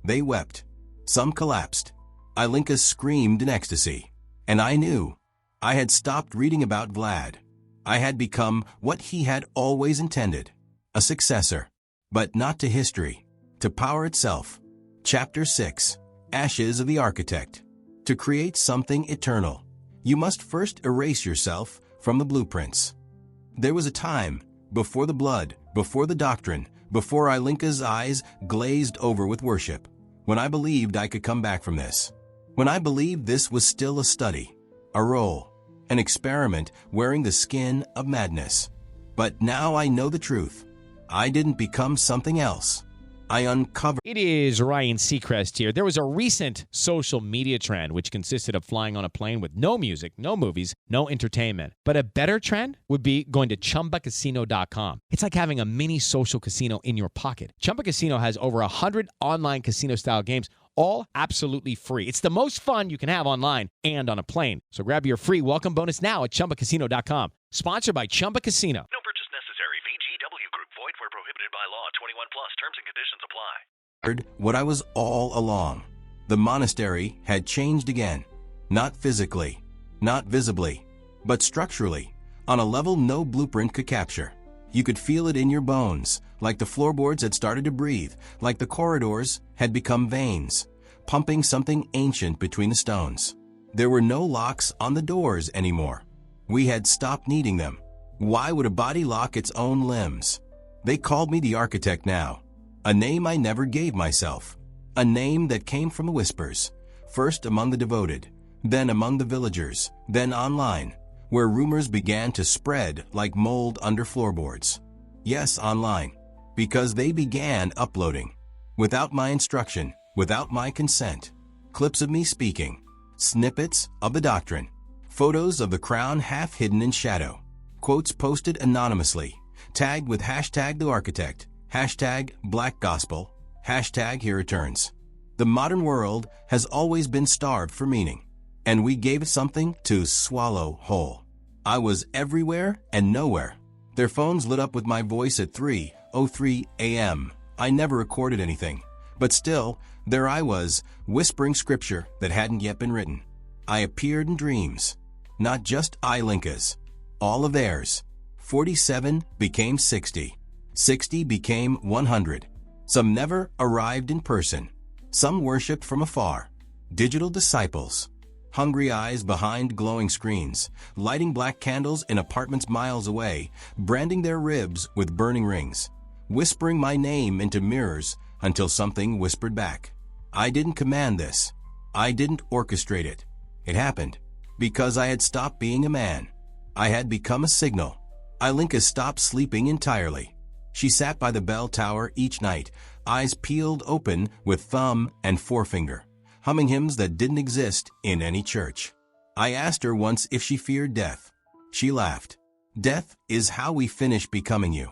They wept. Some collapsed. Ilinka screamed in ecstasy. And I knew. I had stopped reading about Vlad. I had become what he had always intended, a successor, but not to history, to power itself. Chapter 6, Ashes of the Architect. To create something eternal, you must first erase yourself from the blueprints. There was a time, before the blood, before the doctrine, before Ilinka's eyes glazed over with worship, when I believed I could come back from this. When I believed this was still a study, a role, an experiment wearing the skin of madness. But now I know the truth. I didn't become something else. I uncovered. It is Ryan Seacrest here. There was a recent social media trend which consisted of flying on a plane with no music, no movies, no entertainment. But a better trend would be going to ChumbaCasino.com. It's like having a mini social casino in your pocket. Chumba Casino has over 100 online casino-style games, all absolutely free. It's the most fun you can have online and on a plane. So grab your free welcome bonus now at ChumbaCasino.com. Sponsored by Chumba Casino. No purchase necessary. VGW Group. Void where prohibited by law. 21 plus. Terms and conditions apply. What I was all along. The monastery had changed again. Not physically, not visibly, but structurally, on a level no blueprint could capture. You could feel it in your bones, like the floorboards had started to breathe, like the corridors had become veins, pumping something ancient between the stones. There were no locks on the doors anymore. We had stopped needing them. Why would a body lock its own limbs? They called me the architect now, a name I never gave myself, a name that came from the whispers, first among the devoted, then among the villagers, then online, where rumors began to spread like mold under floorboards. Yes, online, because they began uploading, without my instruction, without my consent, clips of me speaking, snippets of the doctrine, photos of the crown half hidden in shadow, quotes posted anonymously, tagged with hashtag the architect, hashtag black gospel, hashtag here returns. The modern world has always been starved for meaning, and we gave it something to swallow whole. I was everywhere and nowhere. Their phones lit up with my voice at 3:03 a.m. I never recorded anything, but still, there I was, whispering scripture that hadn't yet been written. I appeared in dreams, not just Ilinka's, all of theirs. 47 became 60. 60 became 100. Some never arrived in person. Some worshipped from afar, digital disciples, hungry eyes behind glowing screens, lighting black candles in apartments miles away, branding their ribs with burning rings, whispering my name into mirrors until something whispered back. I didn't command this. I didn't orchestrate it. It happened because I had stopped being a man. I had become a signal. Ilinka stopped sleeping entirely. She sat by the bell tower each night, eyes peeled open with thumb and forefinger, humming hymns that didn't exist in any church. I asked her once if she feared death. She laughed. Death is how we finish becoming you.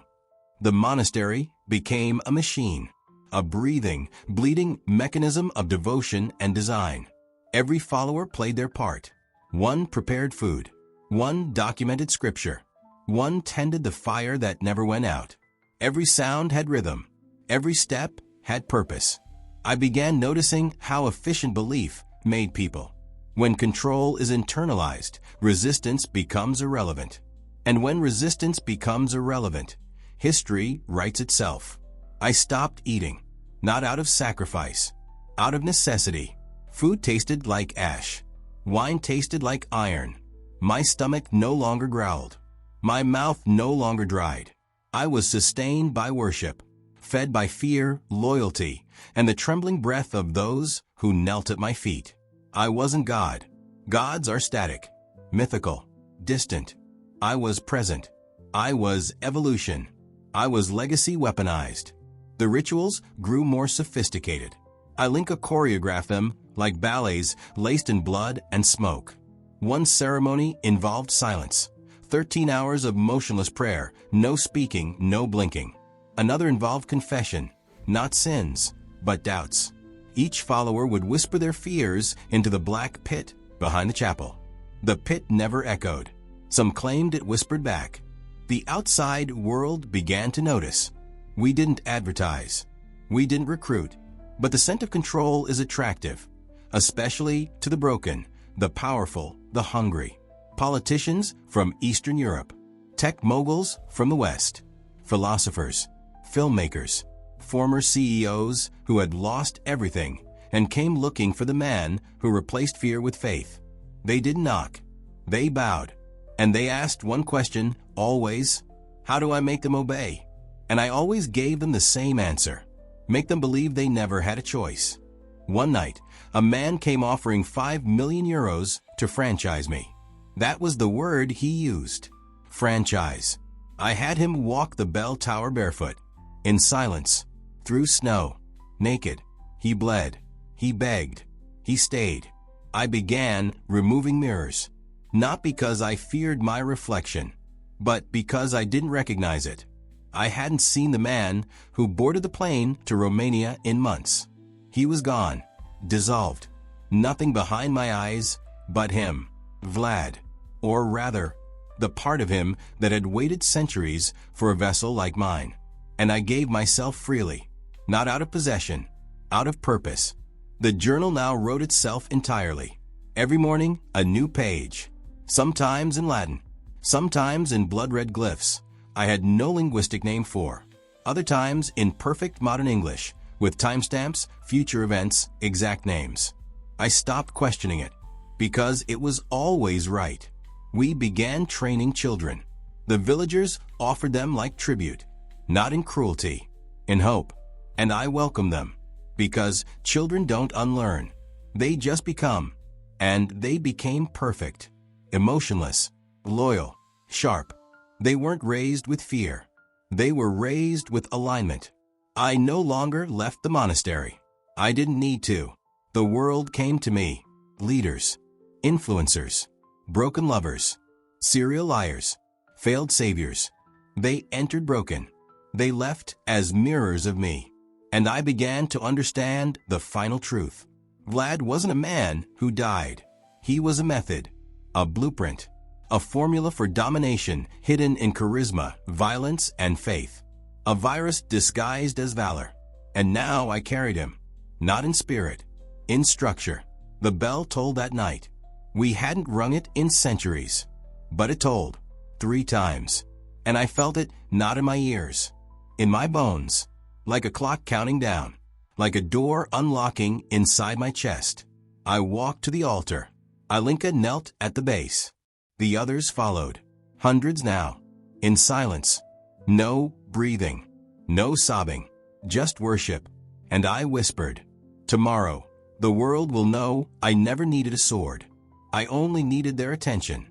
The monastery became a machine, a breathing, bleeding mechanism of devotion and design. Every follower played their part. One prepared food. One documented scripture. One tended the fire that never went out. Every sound had rhythm. Every step had purpose. I began noticing how efficient belief made people. When control is internalized, resistance becomes irrelevant. And when resistance becomes irrelevant, history writes itself. I stopped eating, not out of sacrifice, out of necessity. Food tasted like ash. Wine tasted like iron. My stomach no longer growled. My mouth no longer dried. I was sustained by worship, fed by fear, loyalty, and the trembling breath of those who knelt at my feet. I wasn't God. Gods are static, mythical, distant. I was present. I was evolution. I was legacy weaponized. The rituals grew more sophisticated. Ilinka choreographed them like ballets laced in blood and smoke. One ceremony involved silence. 13 hours of motionless prayer, no speaking, no blinking. Another involved confession, not sins, but doubts. Each follower would whisper their fears into the black pit behind the chapel. The pit never echoed. Some claimed it whispered back. The outside world began to notice. We didn't advertise. We didn't recruit. But the scent of control is attractive, especially to the broken, the powerful, the hungry. Politicians from Eastern Europe, tech moguls from the West, philosophers, filmmakers, former CEOs who had lost everything and came looking for the man who replaced fear with faith. They didn't knock. They bowed. And they asked one question, always, how do I make them obey? And I always gave them the same answer. Make them believe they never had a choice. One night, a man came offering 5 million euros to franchise me. That was the word he used. Franchise. I had him walk the bell tower barefoot, in silence, through snow, naked. He bled. He begged. He stayed. I began removing mirrors, not because I feared my reflection, but because I didn't recognize it. I hadn't seen the man who boarded the plane to Romania in months. He was gone, dissolved. Nothing behind my eyes but him, Vlad, or rather, the part of him that had waited centuries for a vessel like mine. And I gave myself freely, not out of possession, out of purpose. The journal now wrote itself entirely. Every morning, a new page, sometimes in Latin, sometimes in blood-red glyphs I had no linguistic name for, other times in perfect modern English, with timestamps, future events, exact names. I stopped questioning it, because it was always right. We began training children. The villagers offered them like tribute, not in cruelty, in hope. And I welcomed them, because children don't unlearn. They just become. And they became perfect, emotionless, loyal, sharp. They weren't raised with fear. They were raised with alignment. I no longer left the monastery. I didn't need to. The world came to me. Leaders, influencers, broken lovers, serial liars, failed saviors. They entered broken. They left as mirrors of me. And I began to understand the final truth. Vlad wasn't a man who died. He was a method, a blueprint, a formula for domination hidden in charisma, violence, and faith. A virus disguised as valor. And now I carried him, not in spirit, in structure. The bell tolled that night. We hadn't rung it in centuries, but it tolled 3 times. And I felt it not in my ears, in my bones, like a clock counting down. like a door unlocking inside my chest. I walked to the altar. Alinka knelt at the base. The others followed. Hundreds now. In silence. No breathing. No sobbing. Just worship. And I whispered, "Tomorrow, the world will know I never needed a sword. I only needed their attention."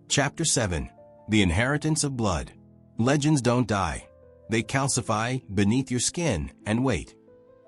Chapter 7. The Inheritance of Blood. Legends don't die. They calcify beneath your skin and wait.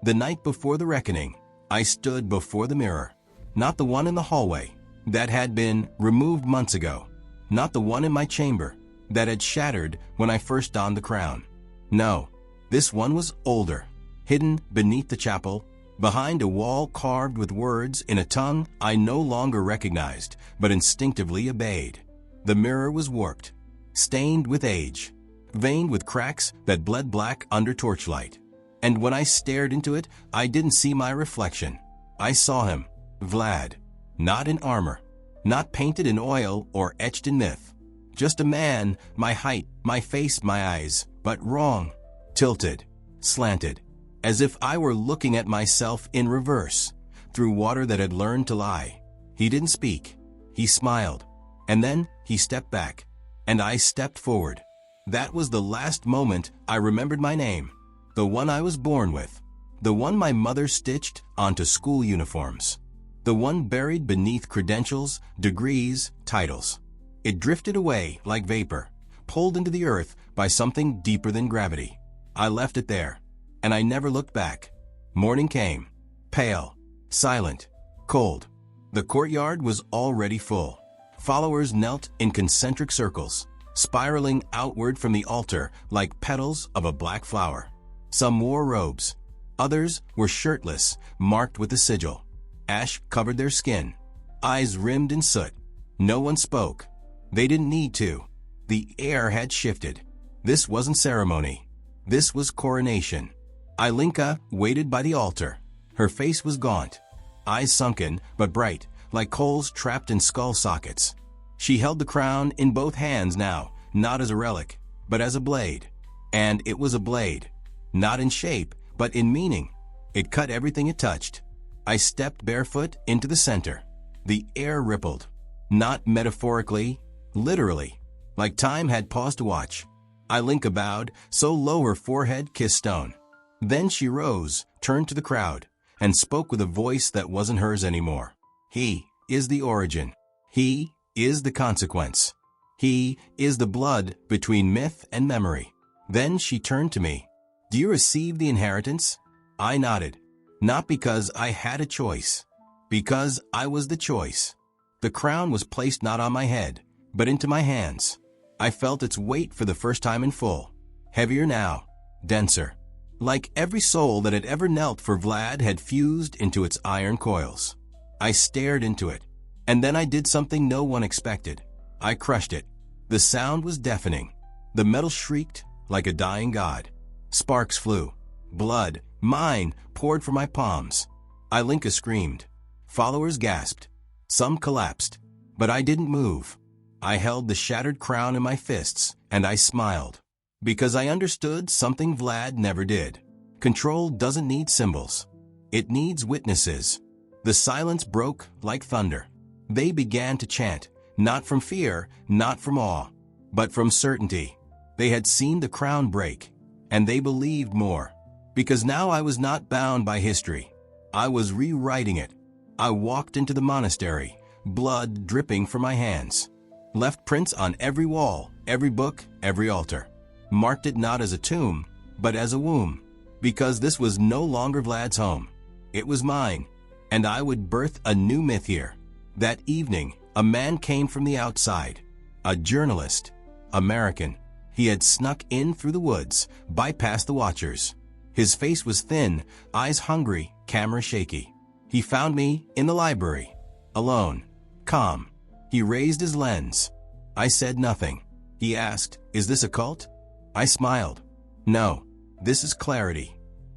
The night before the reckoning, I stood before the mirror. Not the one in the hallway that had been removed months ago. Not the one in my chamber that had shattered when I first donned the crown. No, this one was older, hidden beneath the chapel, behind a wall carved with words in a tongue I no longer recognized, but instinctively obeyed. The mirror was warped, stained with age, veined with cracks that bled black under torchlight. And when I stared into it, I didn't see my reflection. I saw him, Vlad, not in armor, not painted in oil or etched in myth. Just a man, my height, my face, my eyes, but wrong, tilted, slanted, as if I were looking at myself in reverse, through water that had learned to lie. He didn't speak. He smiled. And then he stepped back, and I stepped forward. That was the last moment I remembered my name, the one I was born with, the one my mother stitched onto school uniforms, the one buried beneath credentials, degrees, titles. It drifted away like vapor, pulled into the earth by something deeper than gravity. I left it there, and I never looked back. Morning came, pale, silent, cold. The courtyard was already full. Followers knelt in concentric circles, spiraling outward from the altar like petals of a black flower. Some wore robes. Others were shirtless, marked with a sigil. Ash covered their skin, eyes rimmed in soot. No one spoke. They didn't need to. The air had shifted. This wasn't ceremony. This was coronation. Alinka waited by the altar. Her face was gaunt, eyes sunken but bright, like coals trapped in skull sockets. She held the crown in both hands now, not as a relic, but as a blade. And it was a blade, not in shape, but in meaning. It cut everything it touched. I stepped barefoot into the center. The air rippled, not metaphorically, literally, like time had paused to watch. Alinka bowed, so low her forehead kissed stone. Then she rose, turned to the crowd, and spoke with a voice that wasn't hers anymore. He is the origin. He is the consequence. He is the blood between myth and memory. Then she turned to me. "Do you receive the inheritance?" I nodded. Not because I had a choice. Because I was the choice. The crown was placed not on my head, but into my hands. I felt its weight for the first time in full. Heavier now. Denser. Like every soul that had ever knelt for Vlad had fused into its iron coils. I stared into it, and then I did something no one expected. I crushed it. The sound was deafening. The metal shrieked like a dying god. Sparks flew. Blood, mine, poured from my palms. Alinka screamed. Followers gasped. Some collapsed, but I didn't move. I held the shattered crown in my fists, and I smiled. Because I understood something Vlad never did. Control doesn't need symbols. It needs witnesses. The silence broke like thunder. They began to chant, not from fear, not from awe, but from certainty. They had seen the crown break, and they believed more. Because now I was not bound by history. I was rewriting it. I walked into the monastery, blood dripping from my hands. Left prints on every wall, every book, every altar. Marked it not as a tomb, but as a womb. Because this was no longer Vlad's home. It was mine. And I would birth a new myth here. That evening, a man came from the outside. A journalist. American. He had snuck in through the woods, bypassed the watchers. His face was thin, eyes hungry, camera shaky. He found me in the library. Alone. Calm. He raised his lens. I said nothing. He asked, "Is this a cult?" I smiled. "No. This is clarity."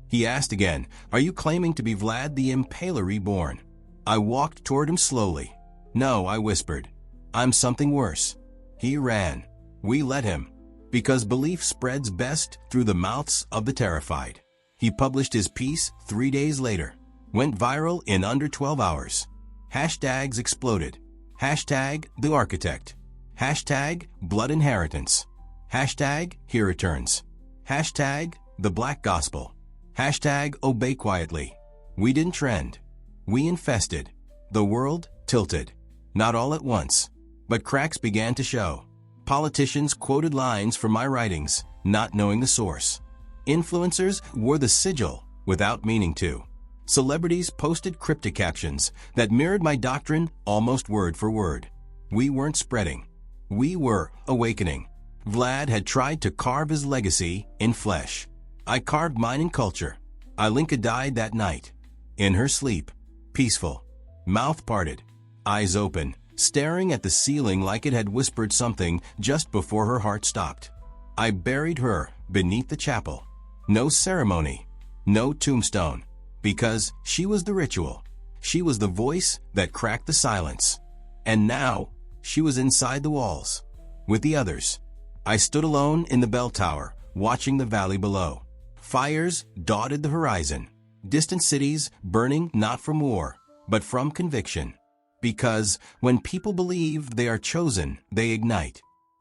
He asked again, "Are you claiming to be Vlad the Impaler reborn?" I walked toward him slowly. "No," I whispered. "I'm something worse." He ran. We let him. Because belief spreads best through the mouths of the terrified. He published his piece 3 days later. Went viral in under 12 hours. Hashtags exploded. Hashtag The Architect. Hashtag Blood Inheritance. Hashtag He Returns. Hashtag The Black Gospel. Hashtag Obey Quietly. We didn't trend. We infested. The world tilted. Not all at once, but cracks began to show. Politicians quoted lines from my writings, not knowing the source. Influencers wore the sigil without meaning to. Celebrities posted cryptic captions that mirrored my doctrine almost word for word. We weren't spreading. We were awakening. Vlad had tried to carve his legacy in flesh. I carved mine in culture. Alinka died that night. In her sleep, peaceful, mouth parted, eyes open, staring at the ceiling like it had whispered something just before her heart stopped. I buried her beneath the chapel. No ceremony, no tombstone, because she was the ritual. She was the voice that cracked the silence. And now, she was inside the walls, with the others. I stood alone in the bell tower, watching the valley below. Fires dotted the horizon. Distant cities burning not from war, but from conviction. Because when people believe they are chosen, they ignite.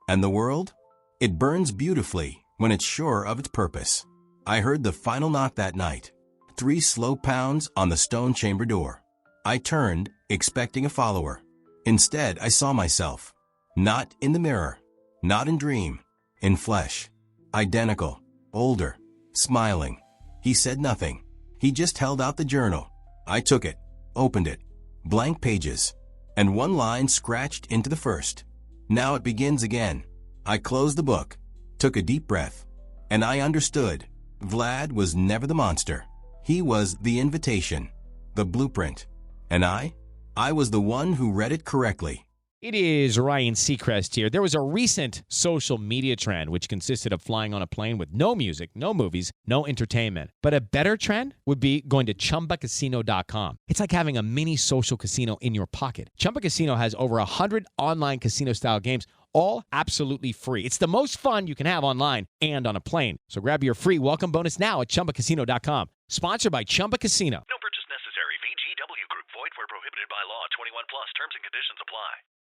And the world? It burns beautifully when it's sure of its purpose. I heard the final knock that night. 3 slow pounds on the stone chamber door. I turned, expecting a follower. Instead, I saw myself. Not in the mirror, not in dream, in flesh. Identical, older, smiling. He said nothing. He just held out the journal. I took it, opened it. Blank pages, and one line scratched into the first. Now it begins again. I closed the book, took a deep breath, and I understood. Vlad was never the monster. He was the invitation, the blueprint. And I was the one who read it correctly. It is Ryan Seacrest here. There was a recent social media trend which consisted of flying on a plane with no music, no movies, no entertainment. But a better trend would be going to ChumbaCasino.com. It's like having a mini social casino in your pocket. Chumba Casino has over 100 online casino-style games, all absolutely free. It's the most fun you can have online and on a plane. So grab your free welcome bonus now at ChumbaCasino.com. Sponsored by Chumba Casino. No purchase necessary. VGW Group. Void where prohibited by law. 21 plus. Terms and conditions apply.